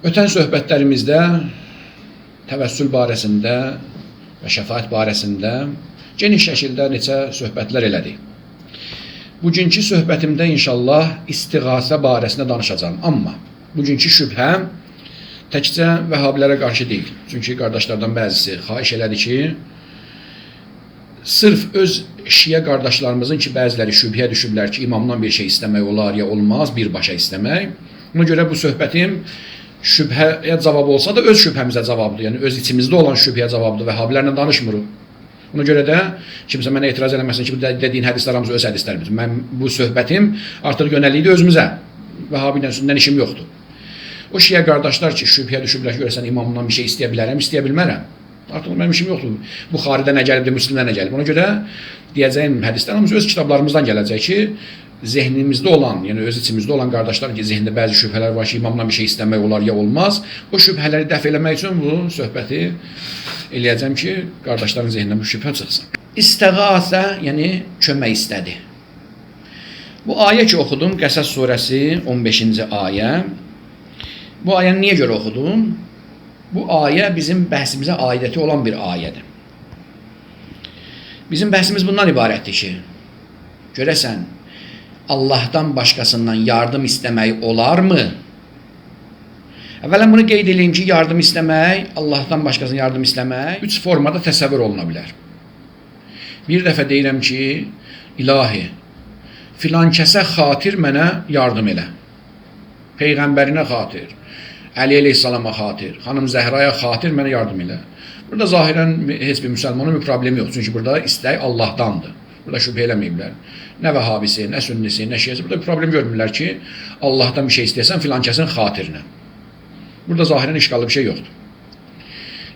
Ötən söhbətlərimizdə təvəssül barəsində və şəfaət barəsində geniş şəkildə neçə söhbətlər elədik. Bugünkü söhbətimdə inşallah istiğasə barəsində danışacağım. Amma bugünkü şübhəm təkcə vəhabilərə qarşı deyil. Çünki qardaşlardan bəzisi xahiş elədi ki, sırf öz şiə qardaşlarımızın ki, bəziləri şübhəyə düşüblər ki, imamdan bir şey istəmək olar ya olmaz, birbaşa istəmək. Ona görə bu söhbətim şübhəyə cavab olsa da öz şübhəmizə cavabdır. Yəni öz içimizdə olan şübhəyə cavabdır. Vəhabilərlə danışmırıq. Ona görə də kimsə mənə etiraz eləməsin ki, bu dediyin hədislər hamısı öz hədislərimiz. Mən bu söhbətim artıq yönəllikdir özümüzə. Vəhabi ilə sünnədən işim yoxdur. O şiə qardaşlar ki, şübhəyə düşüblər ki, görəsən imamdan bir şey istəyə bilərəm, istəyə bilmərəm. Artıq mənim işim yoxdur. Buxaridə nə gəlibdir, Müslimdə nə gəlib. Ona görə deyəcəyim hədislər hamısı öz kitablarımızdan gələcək ki, zehnimizdə olan, yəni öz içimizdə olan qardaşların ki, zehnində bəzi şübhələr var ki, imamdan bir şey istəmək olar ya olmaz. O şübhələri dəf eləmək üçün bu söhbəti eləyəcəm ki, qardaşların zehnindən bu şübhə çıxsın. İstiğasə, yəni kömək istədi. Bu ayə ki, oxudum, Qəsəs surəsi 15-ci ayə. Bu ayəni niyə görə oxudum? Bu ayə bizim bəhsimizə aidəti olan bir ayədir. Bizim bəhsimiz bundan ibarətdir ki, görəsən, Allahdan başqasından yardım istəmək olarmı? Əvvələn bunu qeyd edeyim ki, yardım istəmək, Allahdan başqasından yardım istəmək 3 formada təsəvvür oluna bilər. Bir dəfə deyirəm ki, ilahi, filan kəsə xatir mənə yardım elə. Peyğəmbərinə xatir, Əli əleyhissalama xatir, xanım Zəhraya xatir mənə yardım elə. Burada zahirən heç bir müsəlmanın bir problemi yox. Çünki burada istək Allahdandır. Burada şübhə eləməyiblər. Nə vəhabisi, nə sünnisi, nə şiəsi. Burada bir problem görmürlər ki, Allahdan bir şey istəyəsən filan kəsin xatirinə. Burada zahirən işqallı bir şey yoxdur.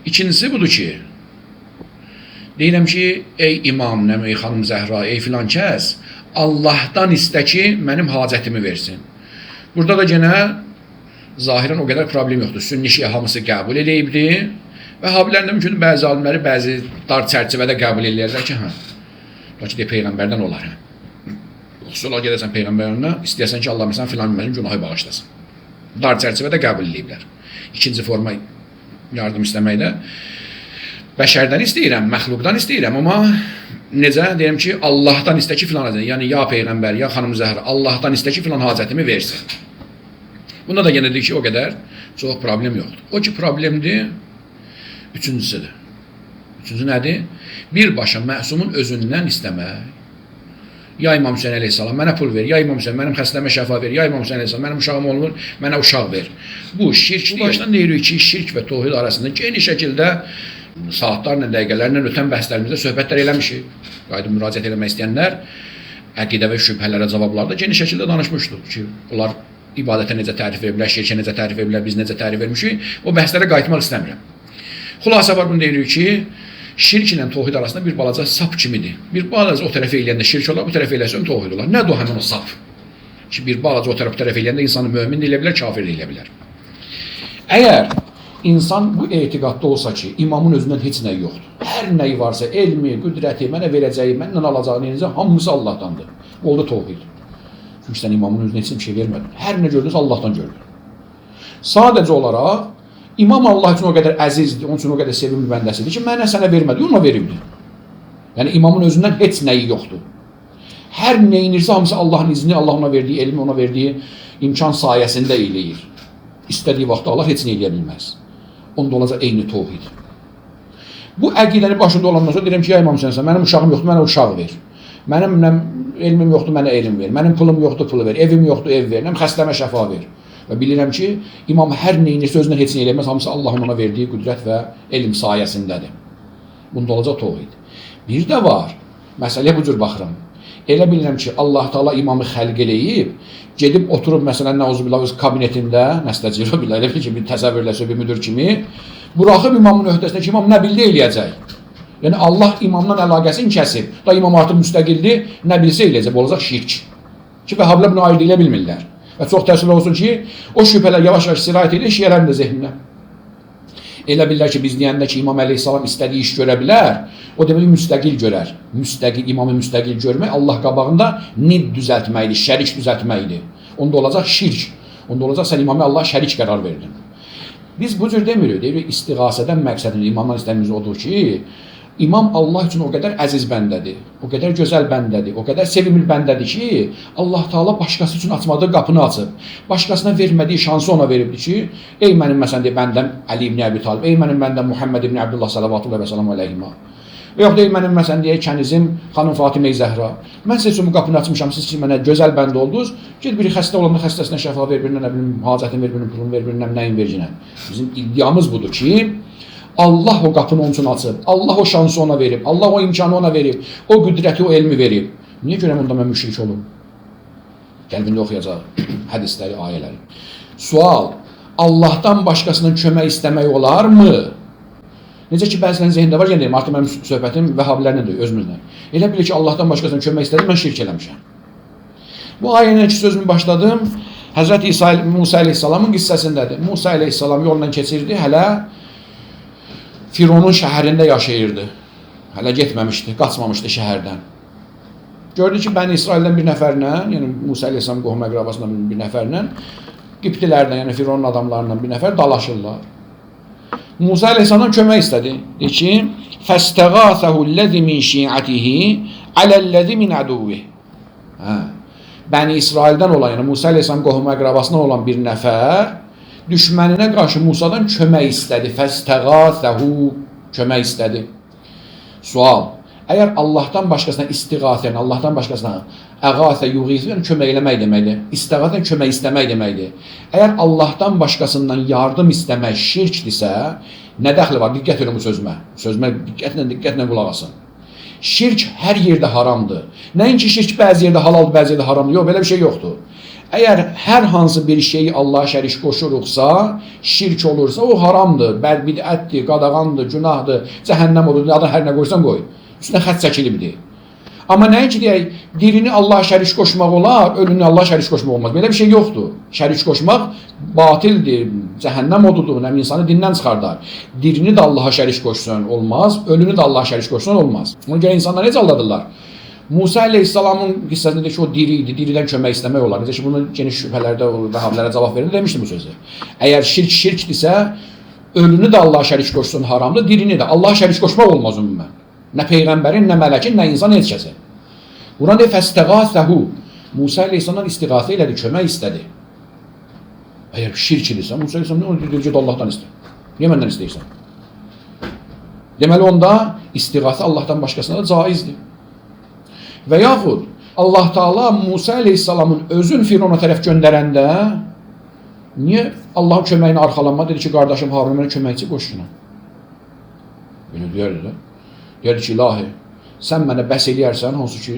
İkincisi budur ki, deyirəm ki, ey imam, ey xanım Zəhra, ey filan kəs, Allahdan istə ki, mənim hacətimi versin. Burada da genə zahirən o qədər problem yoxdur. Sünni şiə hamısı qəbul eləyibdir. Vəhabilərin də mümkün bəzi alimləri bəzi dar çərçivədə qəbul eləyirlər ki, lakin deyək, Peyğəmbərdən olar. Xüsusi olaraq gedəsən Peyğəmbərlərinə, istəyəsən ki, Allah məsələn filan ümmətin günahı bağışlasın. Dar çərçivədə qəbul eləyiblər. İkinci forma yardım istəməkdə bəşərdən istəyirəm, məxluqdan istəyirəm, amma necə deyirəm ki, Allahdan istə ki, filan hacətimi, yəni ya Peyğəmbər, ya xanım Zəhra, Allahdan istə ki, filan hacətimi versin. Bunda da yenə deyir ki, o qədər çox problem yoxdur. O ki, problemdir, üçüncüsüdür. Üçüncü nədir? Birbaşa məsumun özündən istəmək. Ya İmam Hüseyin əleyhissalam, mənə pul ver, ya İmam Hüseyin, mənim xəstəmə şəfa ver, ya İmam Hüseyin əleyhissalam, mənim uşağım olmur, mənə uşaq ver. Bu şirkdir. Başdan deyirik ki, şirk və tohid arasında geniş şəkildə saatlarla, dəqiqələrlə ötən bəhslərimizdə söhbətlər eləmişik. Qayıdıb müraciət eləmək istəyənlər əqidə və şübhələrə cavablarda geniş şəkildə danışmışdıq ki, onlar ibadətə necə tərif veriblər, şirkə necə tərif veriblər, biz necə tərif vermişik, o bəhslərə qayıtmaq istəmirəm. Xülasə var, bunu deyirik ki, şirk ilə tohid arasında bir balaca sap kimidir. Bir balaca o tərəfə eləyəndə şirk olar, bu tərəfə eləyəndə tohid olar. Nədir o həmin o sap? Ki, bir balaca o tərəfə eləyəndə insanı mömin də elə bilər, kafir də elə bilər. Əgər insan bu etiqadda olsa ki, imamın özündən heç nəyi yoxdur. Hər nəyi varsa, elmi, qüdrəti, mənə verəcəyi, məndən alacağı neyinizə, hamısı Allahdandır. Oldu tohid. Çünki sən imamın özünə heç bir şey vermədin. Hər nə gördünüz, Allahdan gördün. Sadəcə olaraq, İmam Allah üçün o qədər əzizdir, onun üçün o qədər sevimli bəndəsidir ki, mənə sənə vermədi, ona veribdir. Yəni, imamın özündən heç nəyi yoxdur. Hər neyinirsə, hamısı Allahın izni, Allah ona verdiyi elmi, ona verdiyi imkan sayəsində eləyir. İstədiyi vaxtda Allah heç nə eləyə bilməz. Onda olacaq eyni tohid. Bu əqidəni başında olandan sonra deyirəm ki, ya İmam Hüseyin, mənim uşağım yoxdur, mənə uşaq ver. Mənim elmim yoxdur, mənə elm ver. Mənim pulum yoxdur, pulu ver. Evim yoxdur, ev ver. Mənim xəstəmə şəfa ver. Və bilirəm ki, imam hər neyinirsə özündən heç nə eləməz, hamısı Allahın ona verdiyi qüdrət və elm sayəsindədir. Bunda olacaq tohid. Bir də var, məsələyə bu cür baxıram. Elə bilirəm ki, Allah Taala imamı xəlq eləyib, gedib oturub məsələn Nəuzubillah öz kabinetində, nəstəcirə billah, elə ki, bir təsəvvürləsə bir müdür kimi, buraxıb imamın öhdəsində ki, imam nə bildi eləyəcək. Yəni Allah imamdan əlaqəsini kəsib, da imam artıq müstəqildir, nə bilsə eləyəcək, olacaq şirk. Ki, vəhabilər bunu ayrı elə bilmirlər. Və çox təəssüf olsun ki, o şübhələr yavaş-yavaş sirayət edir şiələrin də zehninə. Elə bilirlər ki, biz deyəndə ki, İmam əleyhissalam istədiyi iş görə bilər, o demək müstəqil görər. İmamı müstəqil görmək Allah qabağında nid düzəltməkdir, şərik düzəltməkdir. Onda olacaq şirk. Onda olacaq sən imamı Allah şərik qərar verdin. Biz bu cür demirik. Deyirik istiğasədən məqsədimiz, imamdan istədiyimiz odur ki, İmam Allah üçün o qədər əziz bəndədir, o qədər gözəl bəndədir, o qədər sevimli bəndədir ki, Allah Taala başqası üçün açmadığı qapını açıb, başqasına vermədiyi şansı ona veribdir ki, ey mənim məsələn bəndəm Əli ibn Əbi Talib, ey mənim bəndəm Muhammed ibn Abdullah sallallahu və səllamu əleyhimə. Yox deyil mənim məsələn kənizim xanım Fatimə Zəhra. Mən sizə üçün bu qapını açmışam, siz ki mənə gözəl bəndə oldunuz. Get biri xəstə olanda xəstəsinə şəfa ver, birinə nə bilim hacətin ver, birinin pulunu ver, birinə nəyin vercinə. Bizim iddiamız budur ki, Allah o qapını onun üçün açıb, Allah o şansı ona verib, Allah o imkanı ona verib, o qüdrəti, o elmi verib. Niyə görəm onda mən müşrik olum? Qəlbində oxuyacaq hədisləri, ayələri. Sual, Allahdan başqasının kömək istəmək olarmı? Necə ki, bəzilərin zehində var, deyim, artıq mənim söhbətim vəhhabilərlə özümüzlə. Elə bilir ki, Allahdan başqasının kömək istədim, mən şirk eləmişəm. Bu ayənin ki, sözümü başladım, Həzrəti Musa əleyhissalamın qissəsindədir. Musa əleyhissalam yolundan keçirdi, hələ Fironun şəhərində yaşayırdı. Hələ getməmişdi, qaçmamışdı şəhərdən. Gördü ki, Bəni İsraildən bir nəfərlə, yəni Musa əleyhissalam qohum əqrabasından bir nəfərlə, Qibtilərdən, yəni Fironun adamlarından bir nəfər dalaşırlar. Musa əleyhissalam kömək istədi. Deyir ki, فَاسْتَغَاثَهُ الَّذِي مِنْ شِيعَتِهِ عَلَى الَّذِي مِنْ عَدُوِّهِ. Bəni İsraildən olan, yəni Musa əleyhissalam qohum əqrabasından olan bir nəfər düşməninə qarşı Musadan kömək istədi. Fəstəğathəhu, kömək istədi. Sual, əgər Allahdan başqasına istiğathən, Allahdan başqasına əğathə yuğithən kömək eləmək deməkdir. İstiğathən kömək istəmək deməkdir. Əgər Allahdan başqasından yardım istəmək şirkdirsə, nə dəxli var? Diqqət edin bu sözümə. Sözümə diqqətlə qulaq asın. Şirk hər yerdə haramdır. Nəinki şirk bəzi yerdə halaldır, bəzi yerdə haramdır. Yox, belə bir şey yoxdur. Əgər hər hansı bir şeyi Allaha şərik qoşuruqsa, şirk olursa, o haramdır, bidətdir, qadağandır, günahdır, cəhənnəm olur, adı hər nə qoysan qoy. Üstünə xət çəkilibdir. Amma nəinki deyək, dirini Allaha şərik qoşmaq olar, ölünü Allaha şərik qoşmaq olmaz. Belə bir şey yoxdur. Şərik qoşmaq batildir, cəhənnəm odudur, insanı dindən çıxardar. Dirini də Allaha şərik qoşsan olmaz, ölünü də Allaha şərik qoşsan olmaz. Ona görə insanlar necə aldadırlar? Musa əleyhissalamın qissəsində ki, o diri idi, diridən kömək istəmək olar. Necə ki, bunu geniş şübhələrdə vəhhabilərə cavab verir, demişdim bu sözü. Əgər şirk şirkdirsə, ölünü də Allaha şərik qoşsun haramdır, dirini də. Allaha şərik qoşmaq olmaz ümumən. Nə peyğəmbərin, nə mələkin, nə insan heç kəsə. Buna deyir, fəstəğathəhu. Musa əleyhissalam istiğathə elədi, kömək istədi. Əgər şirk edirsə, Musa əleyhissalam nə olur? Deyir, Allahdan istə. Niyə məndən istəyirsən? Deməli, onda istiğathə Allahdan başqasına da caizdir. Və yaxud Allah Taala Musa əleyhissalamın özün Firona tərəf göndərəndə niyə Allahın köməyini arxalanma dedi ki, qardaşım Harun mənə köməkçi qoşsun. Belə deyərdi də. Deyərdi ki, ilahi, sən mənə bəs eləyərsən, hansı ki,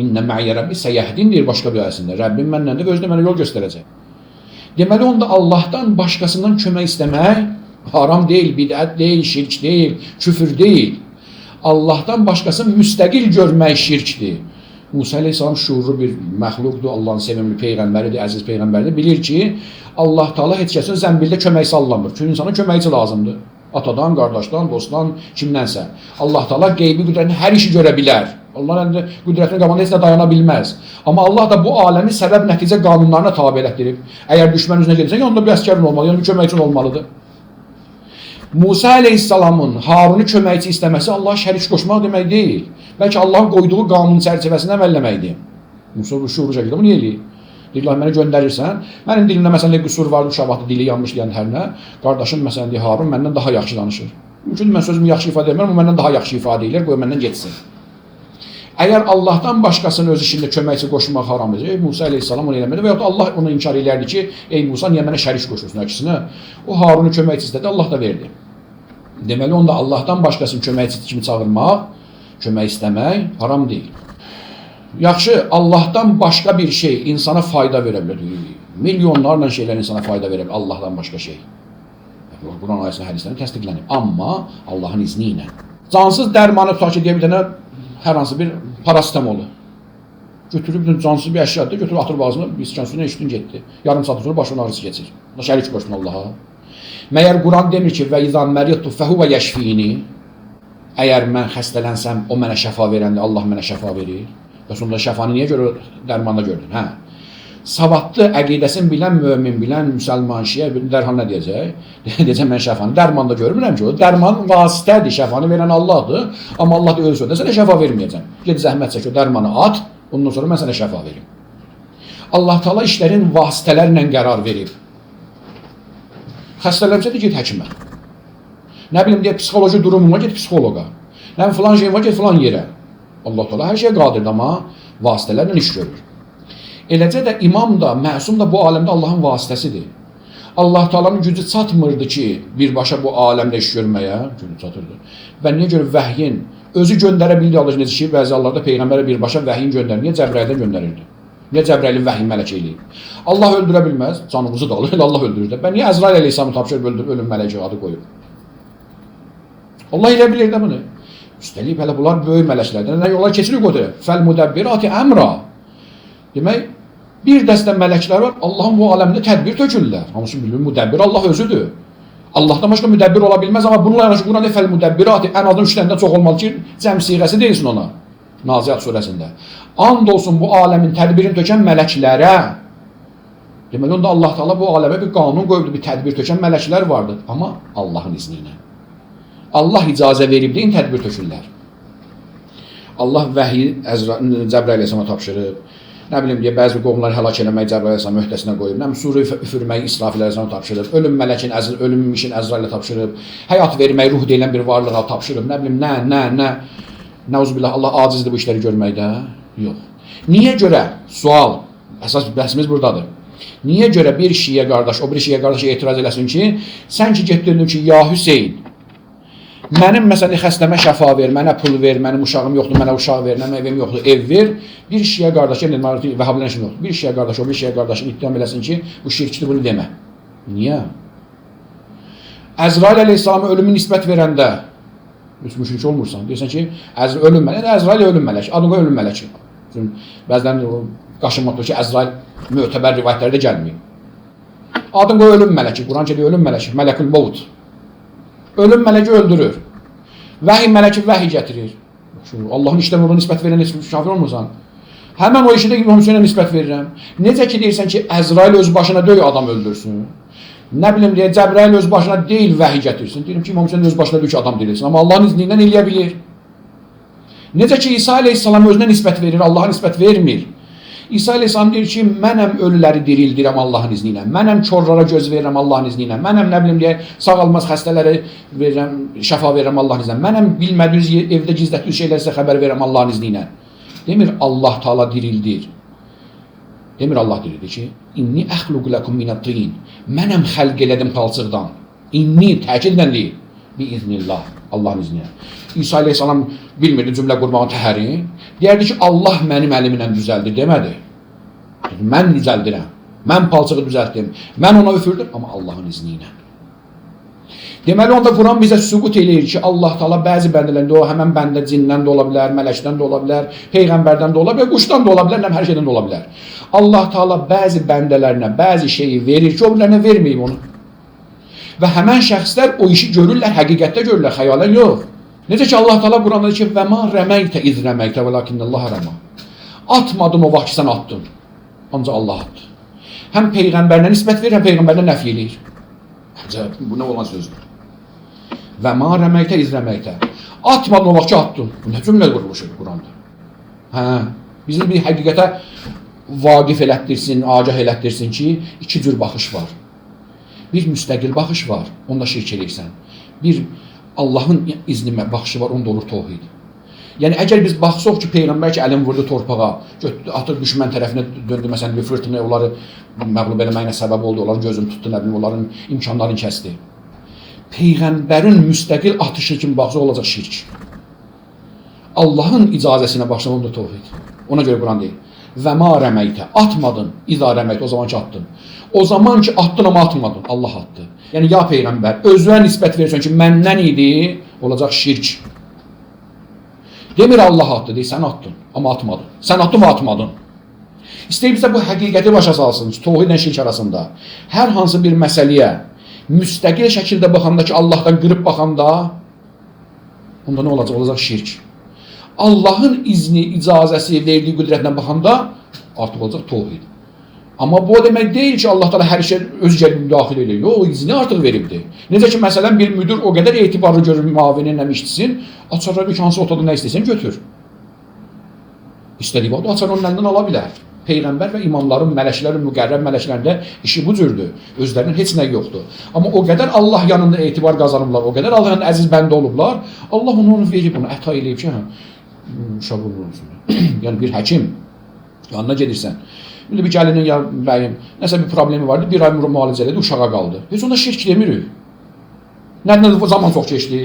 innə mə'yə Rəbbi səyəhdin deyir başqa bir ayəsində. Rəbbim məndən də özü də mənə yol göstərəcək. Deməli, onda Allahdan başqasından kömək istəmək haram deyil, bidət deyil, şirk deyil, küfür deyil. Allahdan başqasını müstəqil görmək şirkdir. Musa əleyhissalam şuurlu bir məxluqdur, Allahın sevimli peyğəmbəridir, əziz peyğəmbəridir. Bilir ki, Allah Taala heç kəsin zənbildə kömək sallamır. Çünki insana köməkçi lazımdır. Atadan, qardaşdan, dostdan, kimdənsə. Allah Taala qeybi qüdrətini hər işi görə bilər. Allahın qüdrətinin qabağında heç nə dayana bilməz. Amma Allah da bu aləmi səbəb-nəticə qanunlarına tabe elətdirib. Əgər düşmən üzünə gedirsən, yanında bir əsgərin olmalı, yəni bir köməkçin olmalıdır. Musa əleyhissalamın Harunu köməkçi istəməsi Allaha şərik qoşmaq demək deyil. Bəlkə Allahın qoyduğu qanun çərçivəsində əməlləməkdir. Musa bu şuurlu şəkildə bunu eləyir. Deyirlər, mənə göndərirsən, mənim dilimdə məsələn qüsur var, uşaqvatı dili yanmış deyən hər nə, qardaşım məsələn Harun məndən daha yaxşı danışır. Mümkün mən sözümü yaxşı ifadə etmirəm, o məndən daha yaxşı ifadə edir, qoy məndən getsin. Əgər Allahdan başqasını öz işində köməkçi qoşmaq haramdır, Musa əleyhissalam onu eləmədi və yaxud Allah onu inkar edərdi ki, ey Musa, niyə mənə şərik qoşursun əksinə? O Harunu köməkçi istədi, Allah da verdi. Deməli, onda Allahdan başqasını köməkçi kimi çağırmaq, kömək istəmək haram deyil. Yaxşı, Allahdan başqa bir şey insana fayda verə bilər. Milyonlarla şeylər insana fayda verə bilər, Allahdan başqa şey. Quran ayəsində, hədislərində təsdiqlənib. Amma Allahın izni ilə. Cansız dərmanı tutaq ki, deyə bir dənə hər hansı bir parastamolu. Götürüb, cansız bir əşyadır, götürüb atır bağzına, bir sikan suyuna içdin getdi. Yarım saat sonra başının ağrısı keçir. Şərik qoşsun Allaha. Məyər Quran demir ki, və izan məriyattu fəhuvə yəşfini. Əgər mən xəstələnsəm, o mənə şəfa verəndə Allah mənə şəfa verir. Və sonunda şəfanı niyə görə dərmanda gördün? Hə. savadlı əqidəsini bilən mömin, bilən müsəlman, şiə dərhal nə deyəcək? Deyəcək mən şəfanı dərmanda görmürəm ki, o dərman vasitədir, şəfanı verən Allahdır. Amma Allah da ölsə də sənə şəfa verməyəcəm. Get zəhmət çək, o dərmanı at, ondan sonra mən sənə şəfa verim. Allah Teala işlərin vasitələrlə qərar verib. Xəstələnsə də get həkimə. Nə bilim deyə psixoloji durumun var, get psixoloqa. Nə bilim filan şey var, get filan yerə. Allah Teala hər şeyə qadirdir, amma vasitələrlə iş görür. Eləcə də imam da, məsum da bu aləmdə Allahın vasitəsidir. Allah Teala'nın gücü çatmırdı ki, birbaşa bu aləmdə iş görməyə, gücü çatırdı. Və niyə görə vəhyin özü göndərə bildi Allah necə ki, bəzi hallarda peyğəmbərə birbaşa vəhyin göndərir. Niyə Cəbraildən göndərirdi? Niyə Cəbrailin vəhy mələk eləyib? Allah öldürə bilməz, canımızı da alır, Allah öldürür də. Və niyə Əzrail əleyhissalamı tapşırıb ölüm mələki adı qoyub? Allah elə bilir də bunu. Üstəlik hələ bunlar böyük mələklərdən. Onlar keçirik o da. Fəl-müdəbbirati əmra. Demək, bir dəstə mələklər var, Allahın bu aləmdə tədbir tökürlər. Hamısı bilir, müdəbbir Allah özüdür. Allahdan başqa müdəbbir ola bilməz, amma bununla yanaşı Quran fəl-müdəbbirati ən azından 3 dənədən çox olmalı ki, cəm siğəsi deyilsin ona. Naziat surəsində. And olsun bu aləmin tədbirini tökən mələklərə. Deməli, onda Allah Teala bu aləmə bir qanun qoyubdur, bir tədbir tökən mələklər vardır. Amma Allahın izni ilə. Allah icazə verib deyin, tədbir tökürlər. Allah vəhiy Cəbrail əleyhissalama tapşırıb. Nə bilim deyə bəzi qovumları həlak eləmək Cəbrail əleyhissalamın öhdəsinə qoyub. Nə bilim suru üfürməyi İsrafil əleyhissalama tapşırıb. Ölüm mələkin ölüm işin Əzrailə tapşırıb. Həyat vermək ruh deyilən bir varlığa tapşırıb. Nə bilim nə Nəuzubillah, Allah acizdir bu işləri görməkdə. Yox. Niyə görə? Sual. Əsas bəhsimiz buradadır. Niyə görə bir şiə qardaş, o bir şiə qardaş etiraz eləsin ki, sən ki getdin ki, ya Hüseyin, mənim məsələn xəstəmə şəfa ver, mənə pul ver, mənim uşağım yoxdur, mənə uşaq ver, mənim evim yoxdur, ev ver. Bir şiə qardaş, Vəhhabilərin işim yoxdur. Bir şiə qardaş, o bir şiə qardaşın ittiham eləsin ki, bu şirkçidir, bunu demə. Niyə? Əzrail əleyhissalama ölümü nisbət verəndə müşrik olmursan, deyirsən ki, ölüm mələk, Əzrail ölüm mələk, adın qoy ölüm mələki. Bəzən qaşınmaqdır ki, Əzrail mötəbər rivayətlərdə gəlməyib. Adın qoy ölüm mələki, Quran ki, ölüm mələki, mələkül mavut. Ölüm mələki öldürür. Vəhiy mələki vəhiy gətirir. Allahın işləmə ona nisbət verən kafir olmursan. Həmən o işi də İmam Hüseynə nisbət verirəm. Necə ki, deyirsən ki, Əzrail öz başına döy adam öldürsün. Nə bilim deyə Cəbrail öz başına deyil vəhiy gətirsin. Deyirəm ki, İmam Hüseyin öz başına döy ki, adam deyilsin. Amma Allahın iznindən eləyə bilir. Necə ki, İsa əleyhissalam özünə nisbət verir, Allaha nisbət vermir. İsa əleyhissalam deyir ki, mənəm ölüləri dirildirəm Allahın izni ilə. Mənəm körlərə göz verirəm Allahın izni ilə. Mənəm nə bilim deyə sağalmaz xəstələrə verirəm, şəfa verirəm Allahın izni ilə. Mənəm bilmədiyiniz evdə gizlətdiyiniz şeyləri sizə xəbər verirəm Allahın izni ilə. Demir Allah Teala dirildir. Demir Allah dirildir ki, inni əxluqu ləkum minət-tin. Mənəm xəlq elədim palçıqdan. İnni təkidlə deyir. Biiznillah, Allahın izni ilə. İsa əleyhissalam bilmirdi cümlə qurmağın təhərin. Deyərdi ki, Allah mənim əlimlə düzəldir demədi. Mən düzəldirəm. Mən palçığı düzəltdim. Mən ona üfürdüm, amma Allahın izni ilə. Deməli, onda Quran bizə sübut eləyir ki, Allah Teala bəzi bəndələrində, o həmən bəndə cindən də ola bilər, mələkdən də ola bilər, peyğəmbərdən də ola bilər, quşdan da ola bilər, hər şeydən də ola bilər. Allah Teala bəzi bəndələrinə bəzi şeyi verir ki, o birlərinə verməyib onu. Və həmən şəxslər o işi görürlər, həqiqətdə görürlər, xəyalən yox. Necə ki, Allah Teala Quranda deyir ki, və ma rəməytə iz rəməytə və lakinnəllaha rəmə. Atmadın o vaxt ki, sən atdın. Ancaq Allah atdı. Həm peyğəmbərinə nisbət verir, həm peyğəmbərinə nəfi eləyir. Bu nə olan sözdür? Və ma rəməytə iz rəməytə. Atmadın o vaxt ki, atdın. Bu nə cümlə qurulmuşdur Quranda? Bizi bir həqiqətə vaqif elətdirsin, agah elətdirsin ki, iki cür baxış var. Bir müstəqil baxış var, onda şirk eləyirsən. Bir Allahın izni baxışı var, onda olur tohid. Yəni, əgər biz baxsaq ki, Peyğəmbər ki, əlin vurdu torpağa, atır düşmən tərəfinə döndü, məsələn, bir fırtına onları məğlub eləməyinə səbəb oldu, onların gözünü tutdu, nəbilim, onların imkanlarını kəsdi. Peyğəmbərin müstəqil atışı kimi baxsaq olacaq şirk. Allahın icazəsinə baxsaq onda tohid. Ona görə Quran deyil. Və ma rəməytə, atmadın, izə rəməytə, o zaman ki, atdın. O zaman ki, atdın, amma atmadın, Allah atdı. Yəni, ya Peyğəmbər, özünə nisbət verirsən ki, məndən idi, olacaq şirk. Demir Allah atdı, deyir, sən atdın, amma atmadın. Sən atdın və atmadın. İstəyir bizə bu həqiqəti başa salsın, tohidlə şirk arasında. Hər hansı bir məsələyə müstəqil şəkildə baxanda ki, Allahdan qırıb baxanda, onda nə olacaq? Olacaq şirk. Allahın izni, icazəsi, verdiyi qüdrətlə baxanda artıq olacaq tohid. Amma bu o demək deyil ki, Allah Teala hər şey öz gəlib müdaxilə edir. Yox, o izni artıq veribdir. Necə ki, məsələn, bir müdür o qədər etibarlı görür müavinin nə işçisin, açarlar bir hansı otada nə istəsən götür. İstədiyi vaxt o açar onun əlindən ala bilər. Peyğəmbər və imamların, mələklərin, müqərrəb mələklərində işi bu cürdür. Özlərinin heç nə yoxdur. Amma o qədər Allah yanında etibar qazanıblar, o qədər Allahın əziz bəndə olublar, Allah onu verib, onu əta eləyib ki, uşaq olursun. Yəni bir həkim yanına gedirsən. Bir gəlinin ya bəyim, nəsə bir problemi vardı, bir ay müalicə elədi, uşağa qaldı. Heç onda şirk demirik. Nədən zaman çox keçdi?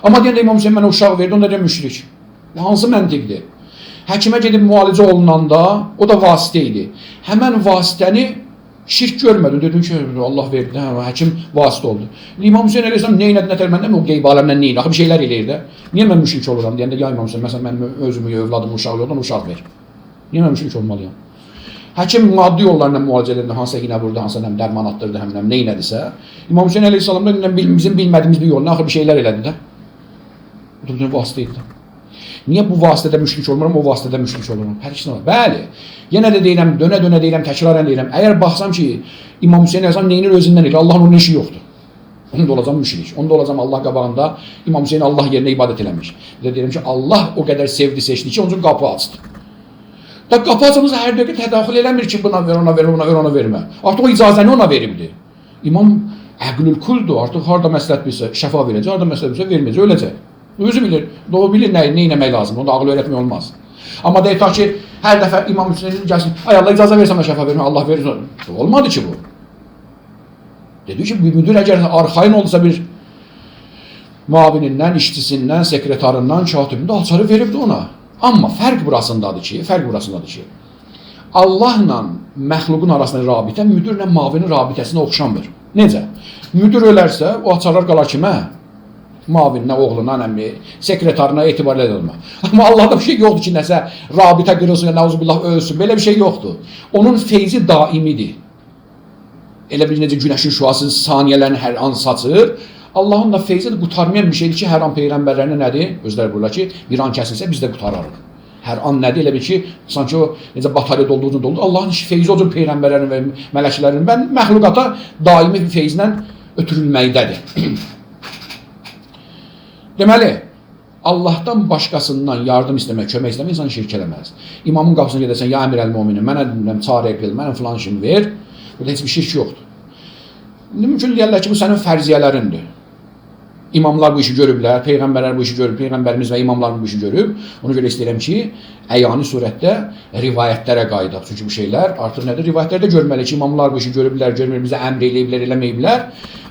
Amma deyəndə İmam Hüseyin mənə uşaq verdi, onda deyəm müşrik. Hansı məntiqdir? Həkimə gedib müalicə olunanda, o da vasitə idi. Həmən vasitəni şirk görmədi. Dedim ki, Allah verdi, həkim vasitə oldu. İmam Hüseyin əleyhissalam nə elədi, nətər məndən o qeyb aləmdən nə elədi? Bir şeylər eləyir də. Niyə mən müşrik oluram? Deyəndə, ya İmam Hüseyin, məsələn, mən özümü, övladımı uşaq yoldan uşaq ver. Niyə mən müşrik olmalıyam? Həkim maddi yollarla müalicə edir, hansısa iğnə vurdu, hansısa dərman attırdı, həmən nə elədisə. İmam Hüseyin əleyhissalam da bizim bilmədiyimiz bir yolla axı bir şeylər elədi də. Bu da vasitə idi. Niyə bu vasitədə müşrik olmuram, o vasitədə müşrik olurum? Hər ikisi var. Bəli. Yenə də deyirəm, dönə-dönə deyirəm, təkrarən deyirəm. Əgər baxsam ki, İmam Hüseyin əleyhissalam neyinir özündən elə, Allahın onun işi yoxdur. Onda olacam müşrik. Onda olacam Allah qabağında İmam Hüseyin Allah yerinə ibadət eləmiş. Bir də deyirəm ki, Allah o qədər sevdi, seçdi ki, onun üçün qapı açdı. Da qapı açımızı hər dəqiqə tədaxil eləmir ki, buna ver, ona ver, buna ver, ona vermə. Artıq o icazəni ona veribdir. İmam əqlül kuldur. Artıq harda məsləhət bilsə şəfa verəcək, harda məsləhət bilsə verməyəcək, öləcək. Özü bilir, o bilir nə eləmək lazım, onu da ağıl öyrətmək olmaz. Amma deyək ta ki, hər dəfə İmam Hüseyin gəlsin, ay Allah icazə versən mən şəfa vermə, Allah verir. Olmadı ki bu. Dedi ki, bir müdür əgər arxayın olsa bir müavinindən, işçisindən, sekretarından, katibində açarı veribdi ona. Amma fərq burasındadır ki, Allahla məxluqun arasında rabitə, müdürlə mavinin rabitəsinə oxşamır. Necə? Müdür ölərsə, o açarlar qalar kimə? Mavininə, oğluna, nəmli, sekretarına etibarlı edilmə. Amma Allahda bir şey yoxdur ki, nəsə rabitə qırılsın, nəuzubillah ölsün, belə bir şey yoxdur. Onun feyzi daimidir. Elə bir necə günəşin şüası saniyələrini hər an saçır. Allahın da feyzi də qutarmayan bir şeydir ki, hər an peyğəmbərlərinə nədir? Özləri buyurlar ki, bir an kəsilsə biz də qutararıq. Hər an nədir? Elə bir ki, sanki o necə batarya dolduğunu doldu. Allahın feyzi o cür peyğəmbərlərin və mələklərin və məxluqata daimi bir feyzlə ötürülməkdədir. Deməli, Allahdan başqasından yardım istəmək, kömək istəmək insan şirk eləməz. İmamın qapısına gedəsən, ya əmir əl-müminin, mənə çarə qıl, mənə filan işimi ver. Burada heç bir şirk yoxdur. Mümkün deyərlər ki, bu sənin fərziyyələrindir. İmamlar bu işi görüblər, peyğəmbərlər bu işi görüb, peyğəmbərimiz və imamlar bu işi görüb. Ona görə istəyirəm ki, əyani surətdə rivayətlərə qayıdaq. Çünki bu şeylər artıq nədir? Rivayətlərdə görməli ki, imamlar bu işi görüblər, bizə əmr eləyiblər, eləməyiblər.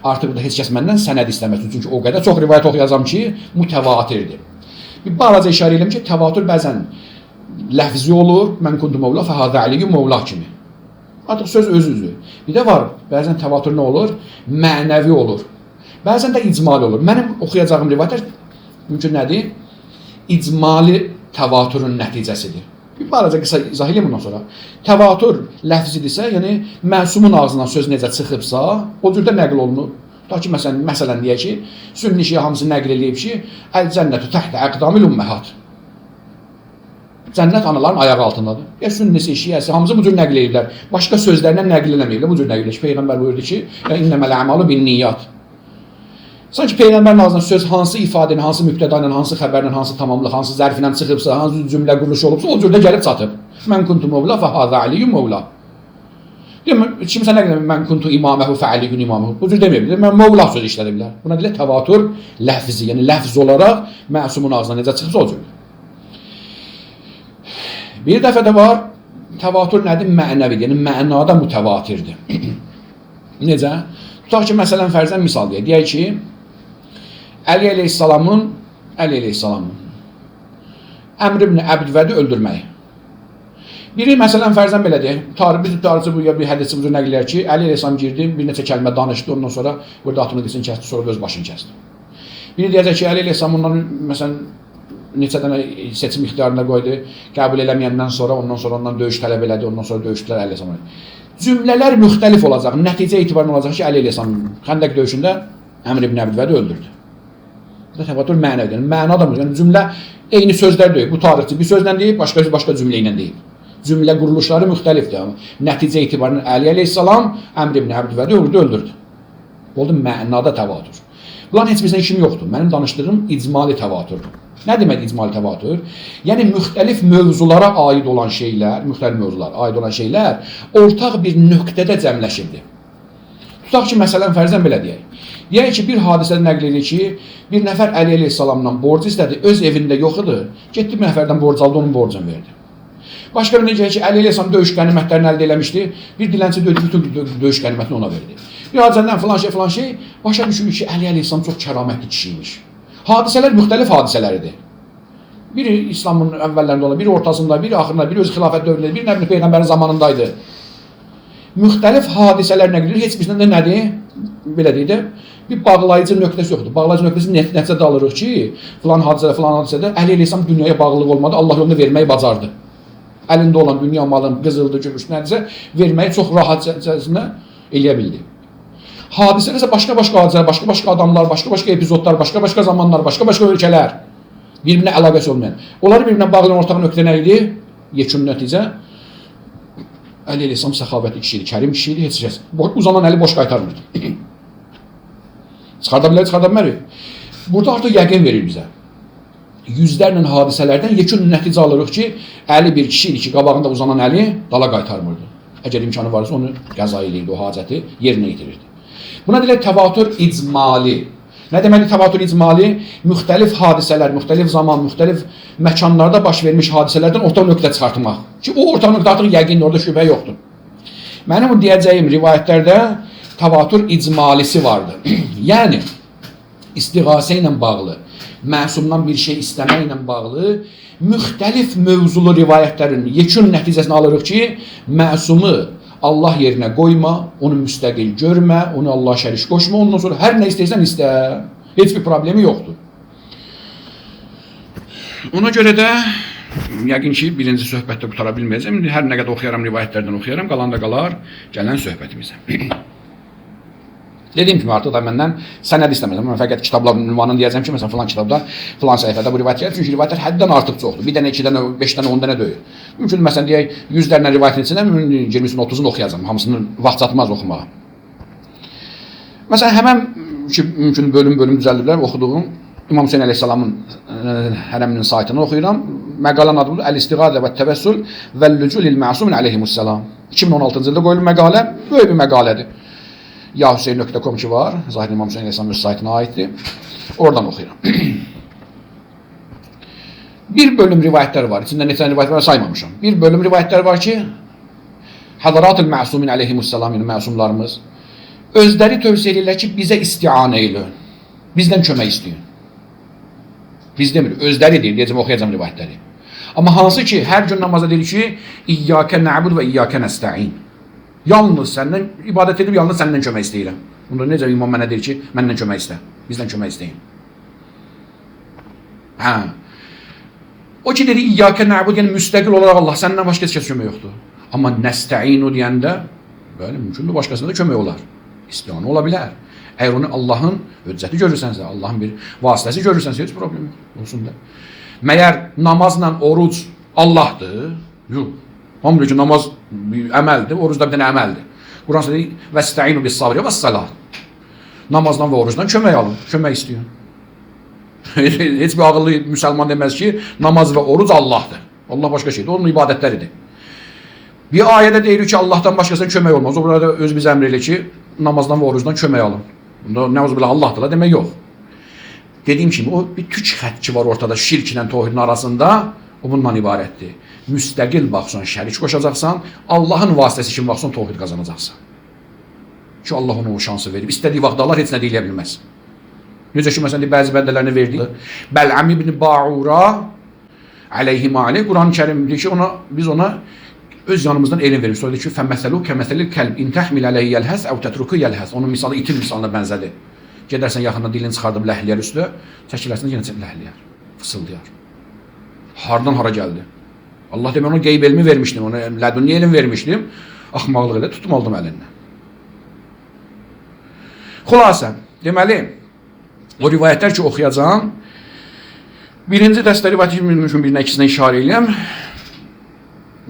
Artıq burada heç kəs məndən sənəd istəməsin. Çünki o qədər çox rivayət oxuyacam ki, mütəvatirdir. Bir balaca işarə edirəm ki, təvatür bəzən ləfzi olur, mən kuntu mövla fəhəzə əliyyü mövla kimi. Artıq söz öz-üzdür. Bir də var, bəzən təvatür nə olur? Mənəvi olur. Bəzən də icmali olur. Mənim oxuyacağım rivayətlər mümkün nədir? İcmali təvatürün nəticəsidir. Bir balaca qısa izah edeyim bundan sonra. Təvatür ləfzidirsə, yəni məsumun ağzından söz necə çıxıbsa, o cürdə nəql olunur. Ta ki, məsələn deyək ki, sünni şiə hamısı nəql eləyib ki, əl-cənnətü təhtə əqdamil ümməhət. Cənnət anaların ayağı altındadır. Ya sünnisi, şiəsi, hamısı bu cür nəql eləyirlər. Başqa sözlərlə nəql eləməyiblər, bu cür nəql eləyir. Peyğəmbər buyurdu ki, innəməl əmalu bin niyyat. Sanki Peyğəmbərin ağzından söz hansı ifadəni, hansı mübtəda ilə, hansı xəbərlə, hansı tamamlıq, hansı zərf ilə çıxıbsa, hansı cümlə quruluşu olubsa, o cürdə gəlib çatıb. Mən kuntu mövla fəhəzə əliyyü mövla. Kimsə nə qədər mən kuntu imaməhu fəəliyyün imaməhu. Bu cür deməyib. Mən mövla sözü işlədiblər. Buna deyilə təvatür ləfzi, yəni ləfz olaraq məsumun ağzından necə çıxıbsa o cür. Bir dəfə də var, təvatür nədir? Mənəvidir, yəni mənada mütəvatirdir. Necə? Tutaq ki, məsələn, fərzən misal deyək. Deyək ki, Əli əleyhissalamın Əmr ibn Əbdvədi öldürməyi. Biri, məsələn, fərzən belə deyək, biz tarixçi bu ya bir hədisi budur nəql edir ki, Əli əleyhissalam girdi, bir neçə kəlmə danışdı, ondan sonra burada atını qısını kəsdi, sonra öz başını kəsdi. Biri deyəcək ki, Əli əleyhissalam ondan, məsələn, neçə dənə seçim ixtiyarına qoydu, qəbul eləməyəndən sonra, ondan döyüş tələb elədi, ondan sonra döyüşdülər Əli əleyhissalam. Cümlələr müxtəlif olacaq, nəticə etibarən olacaq ki, Əli əleyhissalam Xəndək döyüşündə Əmr ibn Əbdvədi öldürdü. Bu da təvatür mənəvidir. Yəni, məna da yəni cümlə eyni sözlər deyib. Bu tarixçi bir sözlə deyib, başqa cümlə ilə deyib. Cümlə quruluşları müxtəlifdir. Amma nəticə etibarında Əli əleyhissalam Əmr ibn Əbdüvədi öldürdü. Oldu mənada təvatür. Bunların heç birisinin işim yoxdur. Mənim danışdığım icmali təvatürdür. Nə demək icmali təvatür? Yəni müxtəlif mövzulara aid olan şeylər, ortaq bir nöqtədə cəmləşirdi. Tutaq ki, məsələn, fərzən belə deyək. Deyək ki, bir hadisədə nəql edir ki, bir nəfər Əli əleyhissalamdan borc istədi, öz evində yox idi, getdi bir nəfərdən borc aldı, onun borcunu verdi. Başqa bir necə ki, Əli əleyhissalam döyüş qənimətlərini əldə eləmişdi, bir dilənçi bütün döyüş qənimətini ona verdi. Bir hadisədən filan şey, başa düşülür ki, Əli əleyhissalam çox kəramətli kişiymiş. Hadisələr müxtəlif hadisələridir. Biri İslamın əvvəllərində olan, biri ortasında, biri axırında, biri öz xilafət dövründə, biri Nəbi Peyğəmbərin zamanındaydı. Müxtəlif hadisələr nə gəlir, heç birisindən də nədir? Belə deyək də, bir bağlayıcı nöqtəsi yoxdur. Bağlayıcı nöqtəsi nəticədə alırıq ki, filan hadisədə Əli əleyhissalam dünyaya bağlılıq olmadı, Allah yolunda verməyi bacardı. Əlində olan dünya malını, qızıldı, gümüş, nədirsə, verməyi çox rahatcasına eləyə bildi. Hadisələr isə başqa hadisələr, başqa adamlar, başqa epizodlar, başqa zamanlar, başqa ölkələr, bir-birinə əlaqəsi olmayan. Onları bir-birinə bağlayan ortaq nöqtə nə idi? Yekun nəticə, Əli əleyhissalam səxavətli kişiydi, kərim kişiydi, heç kəs. Uzanan əli boş qaytarmırdı. Çıxarda bilmərik. Burada artıq yəqin verir bizə. Yüzlərlə hadisələrdən yekun nəticə alırıq ki, Əli bir kişi idi ki, qabağında uzanan əli dala qaytarmırdı. Əgər imkanı varsa onu qəza eləyirdi, o hacəti yerinə yetirirdi. Buna deyək təvatür icmali. Nə deməkdir təvatür icmali? Müxtəlif hadisələr, müxtəlif zaman, müxtəlif məkanlarda baş vermiş hadisələrdən ortaq nöqtə çıxartmaq. Ki, o ortaq nöqtə artıq yəqindir, orada şübhə yoxdur. Mənim bu deyəcəyim rivayətlərdə təvatür icmalisi vardır. Yəni, istiğasə ilə bağlı, məsumdan bir şey istəməklə bağlı müxtəlif mövzulu rivayətlərin yekun nəticəsini alırıq ki, məsumu Allah yerinə qoyma, onu müstəqil görmə, onu Allah şərik qoşma, ondan sonra hər nə istəyirsən istə. Heç bir problemi yoxdur. Ona görə də yəqin ki, birinci söhbətdə qutara bilməyəcəm. Hər nə qədər oxuyaram, rivayətlərdən oxuyaram, qalan da qalar gələn söhbətimizə. Dediyim kimi artıq da məndən sənəd istəməzəm. Mən fəqət kitabların ünvanını deyəcəm ki, məsələn, filan kitabda, filan səhifədə bu rivayət gəlir. Çünki rivayətlər həddən artıq çoxdur. Bir dənə, 2 dənə, 5 dənə, 10 dənə deyil. Mümkün, məsələn, deyək, 100 dənə rivayətin içindən 20-sini, 30-unu oxuyacam. Hamısını vaxt çatmaz oxumağa. Məsələn, həmən ki, mümkün bölüm düzəldiblər, oxuduğum İmam Hüseyin əleyhissalamın hərəminin saytını oxuyuram. Məqalənin adı budur, Əl-İstiğadə və Təvəssül və Lüculil Məsumin əleyhimussalam. 2016-cı ildə qoyulmuş məqalə, böyük bir məqalədir. Yahuseyn.com ki var, Zahir İmam Hüseyin əleyhissalamın öz saytına aiddir. Oradan oxuyuram. Bir bölüm rivayətlər var, içində neçə rivayət var saymamışam. Bir bölüm rivayətlər var ki, Həzaratul Məsumin əleyhimussalam, yəni məsumlarımız özləri tövsiyə edirlər ki, bizə istianə elə, bizdən kömək istəyin. Biz demir, özləri deyir, deyəcəm, oxuyacam rivayətləri. Amma hansı ki, hər gün namazda deyir ki, İyyəkə nə'bud və İyyəkə nəstə'in. Yalnız səndən, ibadət edib, yalnız səndən kömək istəyirəm. Bunda necə imam mənə deyir ki, məndən kömək istə, bizdən kömək istəyin. O ki, dedi, İyyəkə nə'bud, yəni müstəqil olaraq Allah, səndən başqa heç kəs kömək yoxdur. Amma nəstə'inu deyəndə, bəli, mümkündür, başqasında da kömək olar. İstiyanı ola bilər. Əgər onu Allahın höccəti görürsənsə, Allahın bir vasitəsi görürsənsə, heç problem olsun da. Məyər namazla oruc Allahdır? Yox. Hamıdır ki, namaz əməldir, oruc da bir dənə əməldir. Quran deyir, vəstəinu bis sabri və salat. Namazdan və orucdan kömək alın, kömək istəyin. Heç bir ağıllı müsəlman deməz ki, namaz və oruc Allahdır. Allah başqa şeydir, onun ibadətləridir. Bir ayədə deyirik ki, Allahdan başqasına kömək olmaz. O burada öz biz əmr elə ki, namazdan və orucdan kömək alın. Bunda nə olsa belə Allahdır, demək yox. Dediyim kimi, o bir tük xət ki var ortada şirklə tohidin arasında, o bundan ibarətdir. Müstəqil baxsan, şərik qoşacaqsan, Allahın vasitəsi kimi baxsan, tohid qazanacaqsan. Ki, Allah ona o şansı verib. İstədiyi vaxt Allah heç nə deyilə bilməz. Necə ki, məsələn, bəzi bəndələrini verdi. Bəl'am ibn Ba'ura əleyhimali, Quran-ı Kərim deyir ki, biz ona öz yanımızdan elm verir. Sonra deyir ki, fəməsəlu kəməsəlil kəlb, intəhmil əleyhi yəlhəz, əv tətruku yəlhəz. Onun misalı itil misalına bənzədir. Gedərsən yaxından dilini çıxardıb ləhliyər üstə, çəkilərsən yenə ləhliyər, fısıldayar. Hardan hara gəldi? Allah demək, ona qeyb elmi vermişdim, ona lədunni elm vermişdim, axmaqlıq elə tuttum aldım əlindən. Xülasə, deməli, o rivayətlər ki, oxuyacam, birinci dəstə rivayət mümkün birinə ikisinə işarə eləyəm.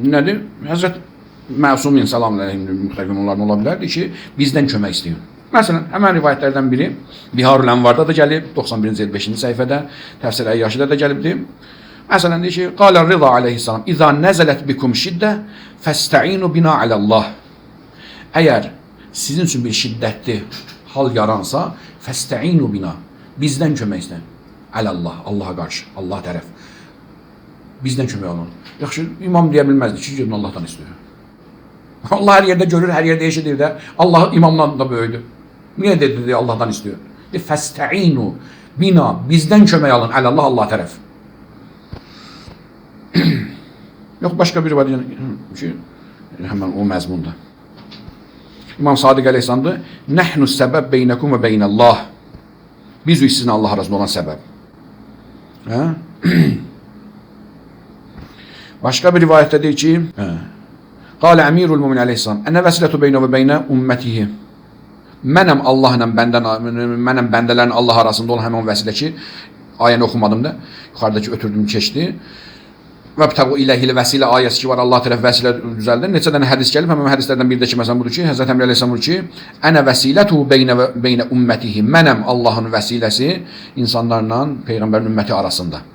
Nədir? Həzrət Məsumin salam əleyhi müxtəqin onların ola bilərdi ki, bizdən kömək istəyin. Məsələn, həmən rivayətlərdən biri Biharul Ənvarda da gəlib, 91-ci 5-ci səhifədə, Təfsir Əyyəşidə də gəlibdir. Məsələn, deyir ki, Qalə Rıza aleyhissalam, İzə nəzələt bikum şiddə, fəstəinu bina aləllah. Əgər sizin üçün bir şiddətli hal yaransa, fəstəinu bina, bizdən kömək istəyin. Aləllah, Allaha qarşı, Allah tərəf. Bizdən kömək olun. Yaxşı, imam deyə bilməzdi ki, gedin Allahdan istəyir. Allah hər yerdə görür, hər yerdə eşidir də. Allah imamdan da böyüdür. Niyə dedi Allahdan istəyir? Fəstəinu bina, bizdən kömək alın. Alallah, Allah tərəf. Yox, başqa bir var ki, həmən o məzmunda. İmam Sadiq əleyhissalamdır. Nəhnu səbəb beynəkum və beynəllah. Biz sizin Allah arasında olan səbəb. Hə? Başqa bir rivayətdə deyir ki, Qalə Əmirul Mümin əleyhissalam, Ənə vəsilətu beynə və beynə ümmetihi. Mənəm Allahla mənəm bəndələrin Allah arasında olan həmin vəsilə ki, ayəni oxumadım da, yuxarıdakı ötürdüm keçdi. Və bətəqu iləhil vəsilə ayəsi ki var, Allah tərəf vəsilə düzəldir. Neçə dənə hədis gəlib, həmin hədislərdən biri də ki, məsələn budur ki, Həzrət Əmir əleyhissalam buyurur ki, Ənə vəsilətu beynə ümmetihi. Mənəm Allahın vəsiləsi insanlarla Peyğəmbərin ümməti arasında.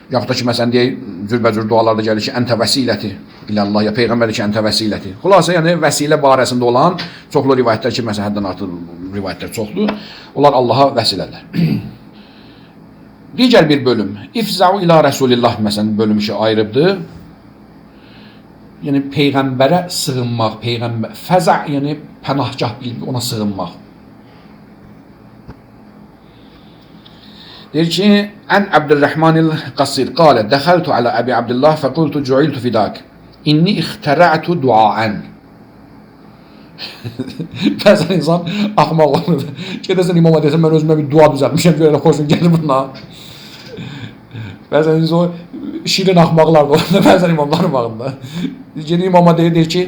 Yaxud da ki, məsələn, deyək, cürbəcür dualarda gəlir ki, əntə vəsiləti ilallah, ya Peyğəmbər ki, əntə vəsiləti. Xülasə, yəni, vəsilə barəsində olan çoxlu rivayətlər ki, məsələn, həddən artıq rivayətlər çoxdur, onlar Allaha vəsilələr. Digər bir bölüm, İfza'u ilə Rəsulillah, məsələn, bölüm işi ayrıbdır. Yəni, Peyğəmbərə sığınmaq, fəza, yəni, pənahgah bilib, ona sığınmaq. Deyir ki, Ən Abdurrahmanil Qasir qalə, dəxəltu alə Əbi Abdullah fəqultu cuiltu fidak. İnni ixtərə'tu duaən. Bəzən insan axmaq olur. Gedəsən imama desən, mən özümə bir dua düzəltmişəm, görələ xoşun gəlir buna. Bəzən insan şirin axmaqlar da olur, bəzən imamların bağında. Gedir imama deyir ki,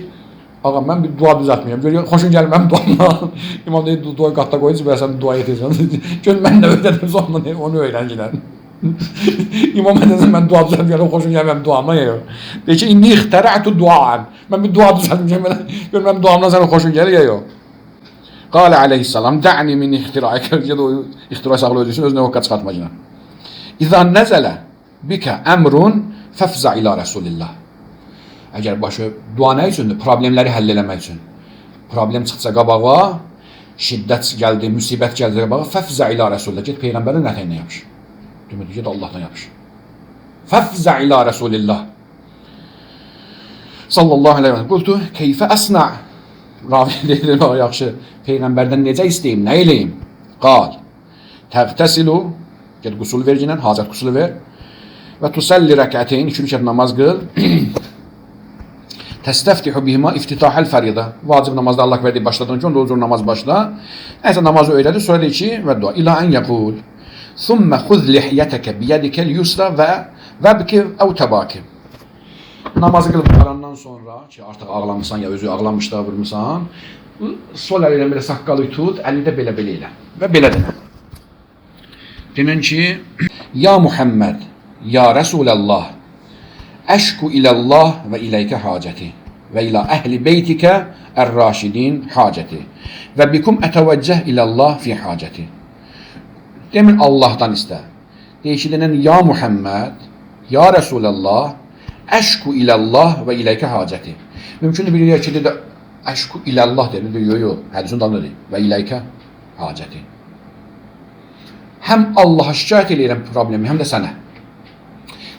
ağa, mən bir dua düzəltməyəm. Görür, xoşun gəlir mənim duamla. İmam deyir, duayı qatda qoyunca, sən dua etirsən. Gör, mən də öyrədim, sonra onu öyrəncilər. İmam deyirsən, mən dua düzəltməyəm, xoşun gəlir mənim duamla. Deyir ki, inni ixtərə'tu duaən. Mən bir dua düzəltməyəm, gör, mənim duamla sənə xoşun gəlir, ya yox. Qalə aleyhissalam, də'ni min ixtirayı. İxtirayı sağlı özü üçün, özünə hokka çıxartma yine. İzə nəzələ bikə əmrun fəfzə ilə Rəsulillah. Əgər başı dua nə üçündür? Problemləri həll eləmək üçün. Problem çıxsa qabağa, şiddət gəldi, müsibət gəldi qabağa, fəfzə ilə Rəsulillah. Get Peyğəmbərin ətəyinə yapış. Demədi, get Allahdan yapış. Fəfzə ilə Rəsulillah. Sallallahu aleyhi və səlləm. Qultu, keyfə əsna. Ravi deyir, yaxşı, Peyğəmbərdən necə istəyim, nə eləyim? Qal, təğtəsilu, get qusul ver cinən, hacət qusulu ver. Və tusalli rəkəteyn, 2 rükət namaz qıl. Təstəftihu bihima iftitahəl fərida. Vacib namazda Allah verdiyi başladığın ki, onda o cür namaz başla. Nəysə namazı öyrədir, sonra deyir ki, və dua. İlā ən yəqul. Thumma xuz lihyətəkə biyədikəl yusra və vəbki əv təbaki. Namazı qılıb qarandan sonra, ki artıq ağlamısan ya özü ağlamış da vurmusan, sol əli ilə belə saqqalı tut, əli də belə-belə elə. Və belə denə. Denən ki, Ya Muhammed, Ya Rəsulallah, əşku iləllah və iləykə hacəti və ilə əhli beytikə ər-raşidin hacəti və bikum ətəvəccəh iləllah fi hacəti. Demin Allahdan istə. Deyir ki, denən Ya Muhammed, Ya Rəsulallah, əşku iləllah və iləykə hacəti. Mümkündür bir yer ki, dedi, əşku iləllah dedi, yox, hədisin dalında deyil, və iləykə hacəti. Həm Allaha şikayət eləyirəm problemi, həm də sənə.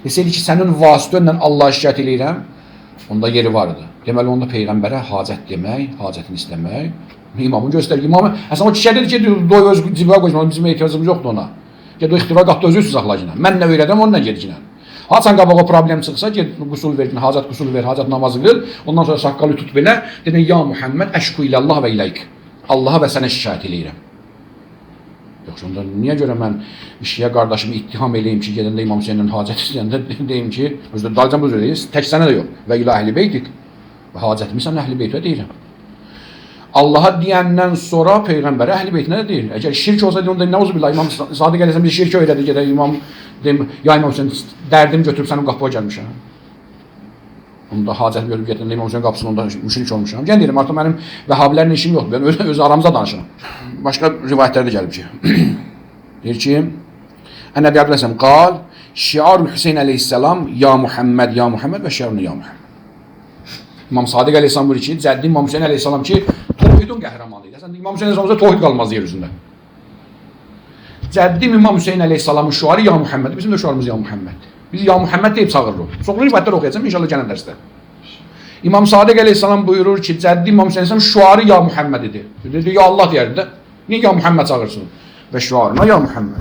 Desəydi ki, sənin vasitənlə Allaha şikayət eləyirəm, onda yeri vardı. Deməli, onda Peyğəmbərə hacət demək, hacətini istəmək, imamın göstərir. İmamı, əslən o kişiyə dedi ki, doy öz cibə qoyma, bizim ehtiyacımız yoxdur ona. Ged o ixtira qatda özü saxlayacaq. Mən nə öyrədəm, onunla gedəcək. Haçan qabağa problem çıxsa, ged qusul ver, hacət qusulu ver, hacət namazı qıl, ondan sonra saqqalı tut belə, dedin, Ya Muhammed, əşku iləllah və iləyik. Allaha və sənə şikayət eləyirəm. Yoxsa onda niyə görə mən işiyə qardaşımı ittiham eləyim ki, gedəndə İmam Hüseynin hacəti istəyəndə deyim ki, özdə dalcan bu deyir, tək sənə də yox. Və ilə əhli beytik. Və hacətimi sən əhli beytə deyirəm. Allaha deyəndən sonra Peyğəmbərə əhli beytinə də deyir. Əgər şirk olsaydı, onda nə olsa billah, İmam Sadiq əleyhissalam bir şirk öyrədi, gedək İmam, deyim, ya İmam Hüseyin, dərdimi götürüb sənin qapıya gəlmişəm. Onda hacət görüb getəndə İmam Hüseyin qapısının onda müşrik olmuşam. Gəlin deyirəm, artıq mənim vəhhabilərlə işim yoxdur. Mən öz aramızda danışıram. Başqa rivayətlərdə gəlib ki. Deyir ki, Ən-Nəbi Abdülhəsəm qal, şiarul Hüseyin əleyhissalam, ya Muhammed və şiarunu ya Muhammed. İmam Sadiq əleyhissalam buyurur ki, Cəddi İmam Hüseyin əleyhissalam ki, tohidun qəhrəmanı idi. İmam Hüseyin əleyhissalamda tohid qalmaz yer üzündə. Cəddim İmam Hüseyin əleyhissalamın şuarı ya Muhammed, bizim də şuarımız ya Muhammed. Biz ya Muhammed deyib çağırırıq. Çoxlu rivayətlər oxuyacağım, inşallah gələn dərsdə. İmam Sadiq əleyhissalam buyurur ki, Cəddim İmam Hüseyin əleyhissalam şuarı ya Muhammed idi. Dedi, ya Allah deyərdi də, niyə ya Muhammed çağırsın? Və şuarına ya Muhammed.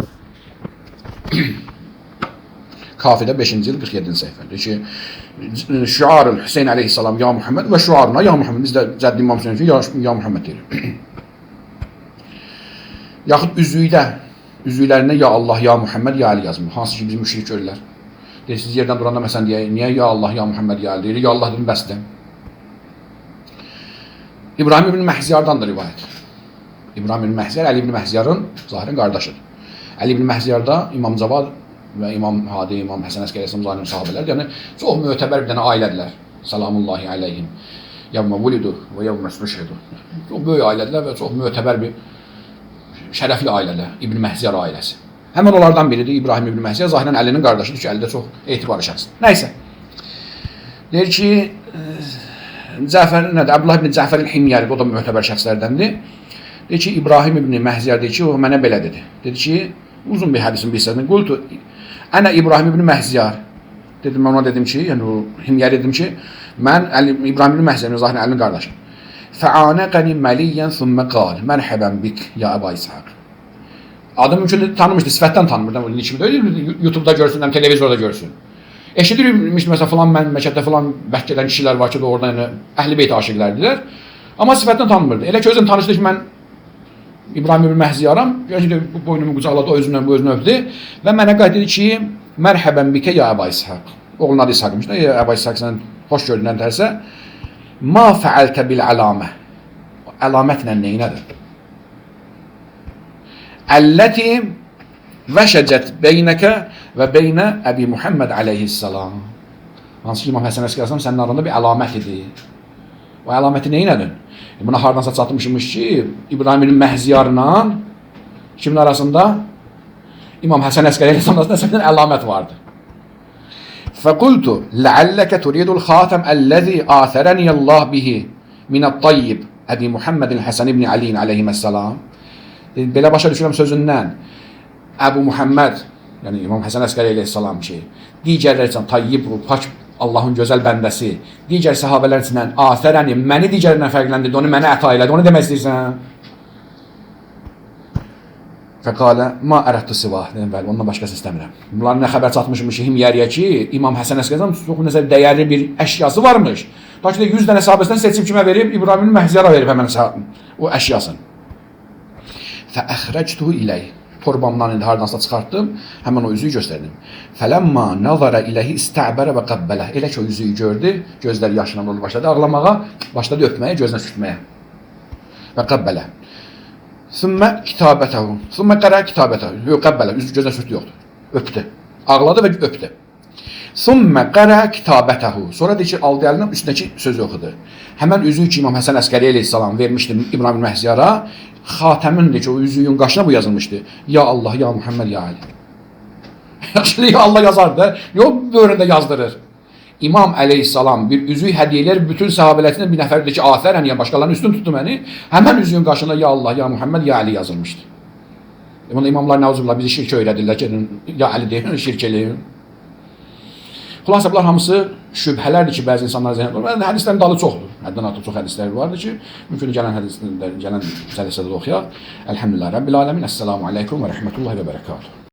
Kafidə 5-ci il 47-ci səhifə. Deyir ki, şuarul Hüseyin əleyhissalam ya Muhammed və şuarına ya Muhammed. Biz də Cəddim İmam Hüseyin əleyhissalam ya Muhammed deyirik. Yaxud üzüklərinə ya Allah, ya Muhammed, ya Ali yazmır. Hansı ki, bizim müşrik görürlər. Deyir, siz yerdən duranda məsələn deyək, niyə ya Allah, ya Muhammed, ya Ali deyir, ya Allah dedim, bəsdir. İbrahim ibn Məhziyardan da rivayət. İbrahim ibn Məhziyar, Əli ibn Məhziyarın zahirən qardaşıdır. Əli ibn Məhziyarda İmam Cavad və İmam Hadi, İmam Həsən Əskəri zahirin sahabələr, yəni çox mötəbər bir dənə ailədirlər. Salamullahi aleyhim. Yevmə vulidu və yevmə sürüşhidu. Çox böyük ailədirlər və çox mötəbər bir şərəfli ailələr, İbn Məhziyar ailəsi. Həmən onlardan biridir İbrahim ibn Məhziyar, zahirən Əlinin qardaşıdır ki, Əlidə çox etibarlı şəxsdir. Nəysə. Deyir ki, Abdullah ibn Cəfər el-Himyari, o da mötəbər şəxslərdəndir. Deyir ki, İbrahim ibn Məhziyar deyir ki, o mənə belə dedi. Dedi ki, uzun bir hədisin bir hissəsini, qultu, ənə İbrahim ibn Məhziyar. Dedim, mən ona dedim ki, yəni o Himyari dedim ki, mən İbrahim ibn Məhziyar, zahirən Əlinin qardaşım. Fəanəqəni məliyyən thümmə qal, mərhəbən bik, ya Əba İshaq. Adım mümkün tanımışdı, sifətdən tanımırdı. Niçin öyle YouTube'da görsün, televizorda görsün. Eşidirmiş mesela falan məmləkətdə falan bəhk edən kişilər var ki, oradan yəni Əhl-i Beyt aşiqlərdilər. Amma sifətdən tanımırdı. Elə ki özüm tanışdı ki, mən İbrahim ibn Məhziyaram. Yəni bu boynumu qucaqladı, o özündən bu özünü öpdü və mənə qayıt dedi ki, mərhəbən bikə ya Əba İshaq. Oğlun adı İshaqmış da, ya Əba İshaq sən xoş gördündən tərsə, ma fəaltə bil əlamə. Əlamətlə neynədir? Əlləti vəşəcət beynəkə və beynə Əbi Muhammed aleyhissalam. Hansı ki, İmam Həsən Əskəri sənin aranda bir əlamət idi. O əlaməti neynədin? Buna hardansa çatmışmış ki, İbrahim ibn Məhziyarla kimin arasında? İmam Həsən Əskəri arasında bir əlamət vardı. Fəqultu, ləəlləkə turidul xatəm əlləzi āthərəniyəllah bihi minət-tayyib Əbi Muhammedin Həsən ibn Aliyin aleyhissalam. Belə başa düşürəm sözündən Əbu Muhammed, yəni İmam Həsən Əskəri aleyhissalam ki, digərlər üçün tayyib, pak Allahın gözəl bəndəsi, digər səhabələr üçün āthərəni, məni digərindən fərqləndirdi, onu mənə əta elədi, onu demək istəyirsən? Fəqalə, ma ərəttu sivah, dedim, bəli, ondan başqası istəmirəm. Bunların nə xəbər çatmışmış Himyariyə ki, İmam Həsən Əskəri çox nəsə dəyərli bir əşyası varmış. Ta ki, 100 dənə sahabəsindən seçim kimə verib, İbrahim Məhziyara verib həmən o əşyasını. Fəəxrəctuhu iləyh. Torbamdan indi hardansa çıxartdım, həmən o üzüyü göstərdim. Fələmma nazara iləhi istəbərə və qəbbələ. Elə ki o üzüyü gördü, gözləri yaşına oldu, başladı ağlamağa, başladı öpməyə, gözünə sürtməyə. Və qəbbələ. Sümmə kitabətəhu. Sümmə qərə kitabətəhu. Yox, qəbbələ, üzü gözünə sürtü yoxdur. Öpdü. Ağladı və öpdü. Sümmə qərə kitabətəhu. Sonra deyir ki, aldı əlindən üstündəki sözü oxudu. Həmən üzüyü ki, İmam Həsən Əskəri aleyhissalam vermişdi İbrahim Məhziyara, xatəmindir ki, o üzüyün qaşına bu yazılmışdı. Ya Allah, ya Muhammed, ya Ali. Yaxşı, ya Allah yazardı, yox, böğründə yazdırır. İmam aleyhissalam bir üzüyü hədiyələr bütün səhabələrindən bir nəfərdir ki, afərən, ya başqalarının üstün tutdu məni. Həmən üzüyün qaşına ya Allah, ya Muhammed, ya Ali yazılmışdı. Bunda imamlar nəuzullah bizi şirk öyrədirlər ki, ya Ali deyin, şirk eləyin. Xülasə, bunlar hamısı şübhələrdir ki, bəzi insanlar zəhən olur. Hədislərin dalı çoxdur. Həddən artıq çox hədislər vardır ki, mümkün gələn hədislərdə, gələn sələsədə oxuyaq. Elhamdülillah, Rabbil aləmin, əssəlamu aleykum və rəhmətullahi və bərəkatuhu.